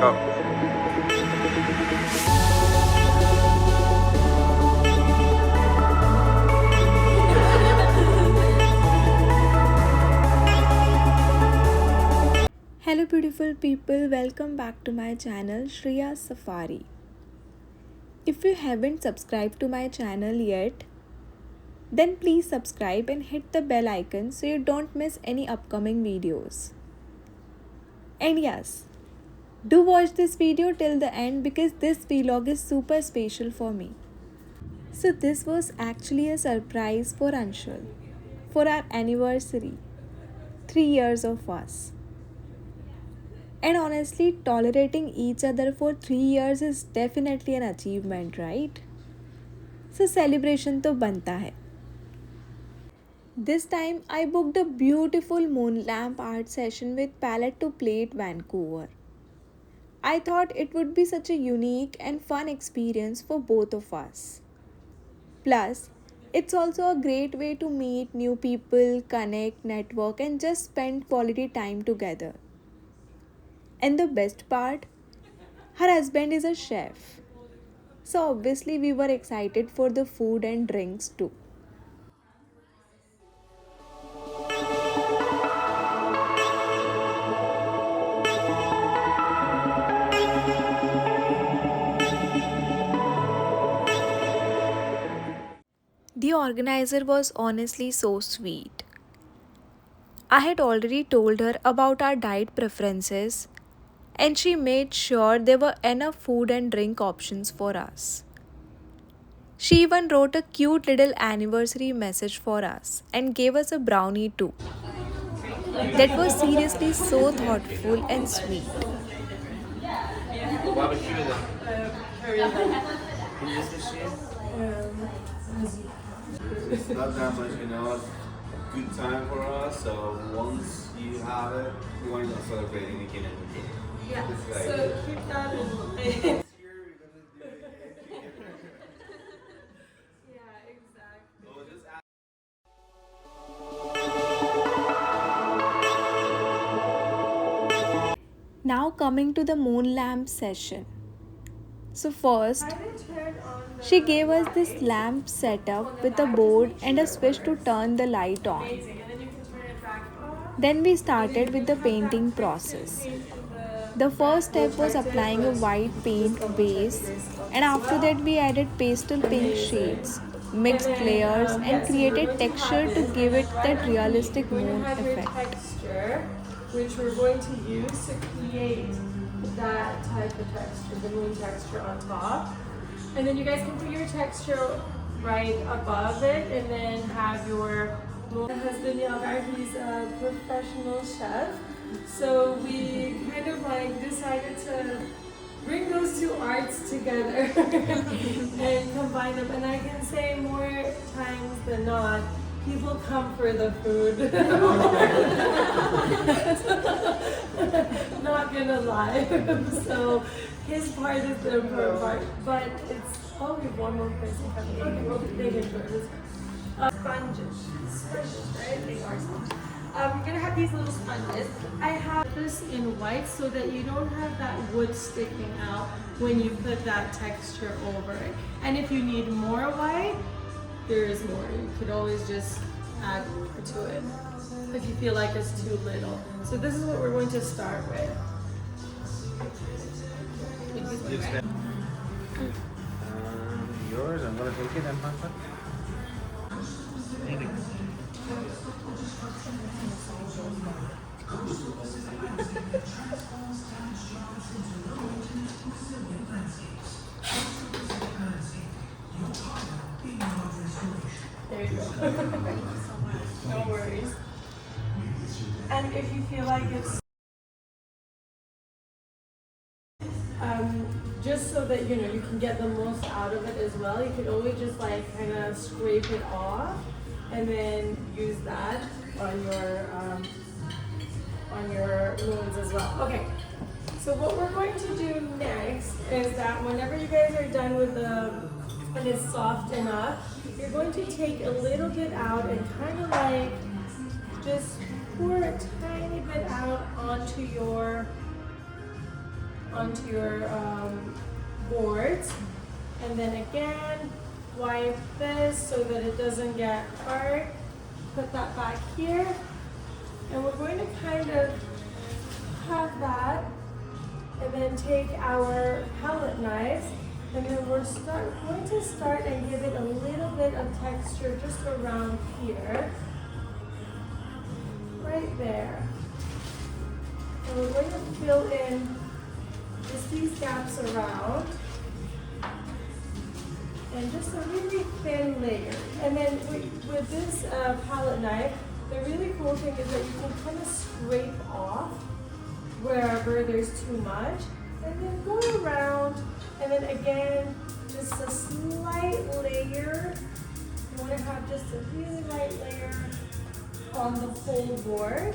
Hello beautiful people, welcome back to my channel Shriya's Safari. If you haven't subscribed to my channel yet, then please subscribe and hit the bell icon so you don't miss any upcoming videos. And yes, do watch this video till the end because this vlog is super special for me. So this was actually a surprise for Anshul for our anniversary, 3 years of us. And honestly, tolerating each other for 3 years is definitely an achievement, right? So celebration to banta hai. This time I booked a beautiful moon lamp art session with Palette to Plate Vancouver. I thought it would be such a unique and fun experience for both of us. Plus, it's also a great way to meet new people, connect, network, and just spend quality time together. And the best part, her husband is a chef. So obviously we were excited for the food and drinks too. The organizer was honestly so sweet. I had already told her about our diet preferences and she made sure there were enough food and drink options for us. She even wrote a cute little anniversary message for us and gave us a brownie too. That was seriously so thoughtful and sweet. It's not that much, good time for us. So once you have it, we want to celebrate again and again. Yeah. It's like, So keep that in mind. Yeah, exactly. so just Now coming to the moon lamp session. So first, Try to turn on the she gave us this lamp setup with a board and a switch to turn the light on. amazing, and then you can turn it back off. Then we started with the painting process. The first step was applying a white paint base, and after that we added pastel pink shades, mixed layers and created texture to give it that realistic moon effect. Texture, which we're going to use to create that type of texture, the moon texture on top. And then you guys can put your texture right above it and then have your moon. My husband Yagar, he's a professional chef. So we kind of decided to bring those two arts together and combine them. And I can say more times than not, people come for the food. Not gonna lie. So his part is the important part, but it's probably one more person coming. Okay, well, they enjoy this. Sponges, right? They are sponges. You're gonna have these little sponges. I have this in white so that you don't have that wood sticking out when you put that texture over it. And if you need more white, there is more. You could always just add more to it if you feel like it's too little. So this is what we're going to start with. yours. I'm gonna take it and punch it. There you go. No worries. And if you feel like it's just so that you can get the most out of it as well, you could always just kind of scrape it off and then use that on your moons as well. Okay. So what we're going to do next is that whenever you guys are done with when it's soft enough, you're going to take a little bit out and kind of just pour a tiny bit out onto onto your boards. And then again, wipe this so that it doesn't get hard. Put that back here. And we're going to kind of have that. And then take our palette knives. And then we're going to start and give it a little bit of texture just around here. Right there. And we're going to fill in just these gaps around. And just a really thin layer. And then with this palette knife, the really cool thing is that you can kind of scrape off wherever there's too much. And then go around, and then again, just a slight layer. You want to have just a really light layer on the whole board.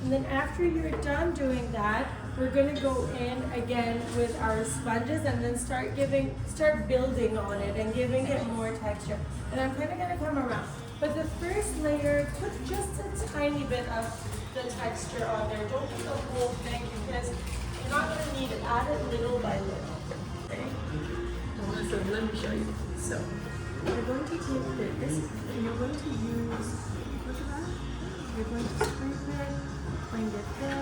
And then after you're done doing that, we're going to go in again with our sponges and then start building on it and giving it more texture. And I'm kind of going to come around. But the first layer, put just a tiny bit of the texture on there. Don't do the whole thing because you're not going to need it. Add it little by little. Okay? So let me show you. So you're going to take this and you're going to use, look at that. You're going to scrape it, bring it in.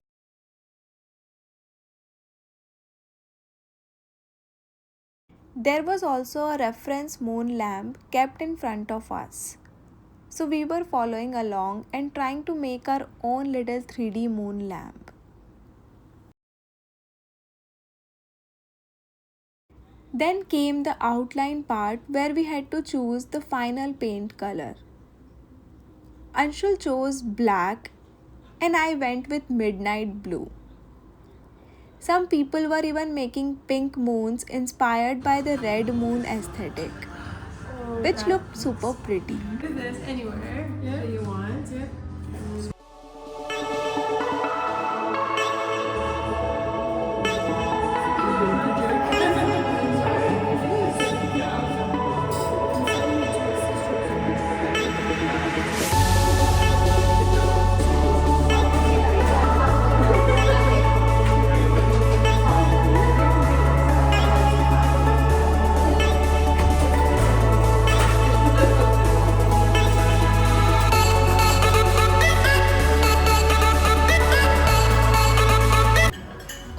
There was also a reference moon lamp kept in front of us. So we were following along and trying to make our own little 3D moon lamp. Then came the outline part where we had to choose the final paint color. Anshul chose black and I went with midnight blue. Some people were even making pink moons inspired by the red moon aesthetic, which looked super pretty. Put this anywhere that you want. Yeah.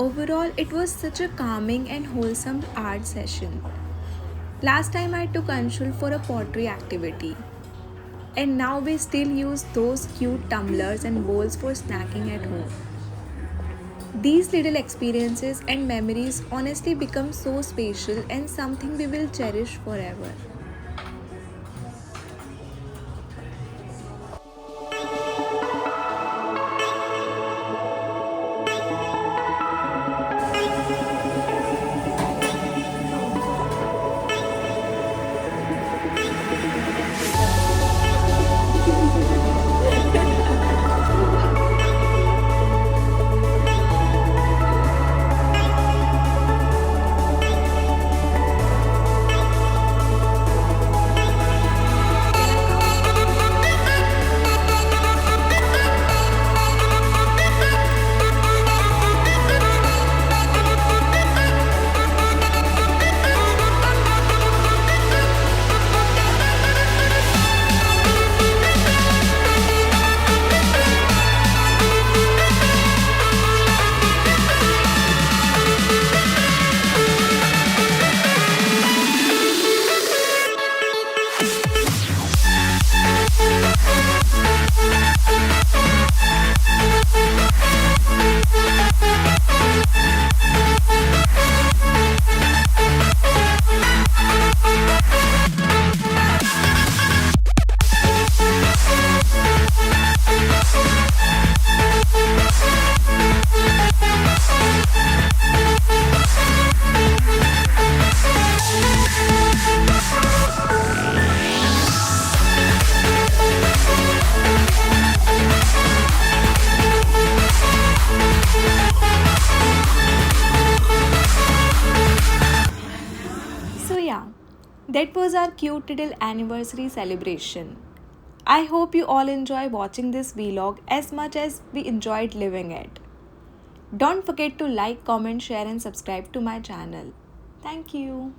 Overall, it was such a calming and wholesome art session. Last time I took Anshul for a pottery activity. And now we still use those cute tumblers and bowls for snacking at home. These little experiences and memories honestly become so special and something we will cherish forever. That was our cute little anniversary celebration. I hope you all enjoy watching this vlog as much as we enjoyed living it. Don't forget to like, comment, share and subscribe to my channel. Thank you.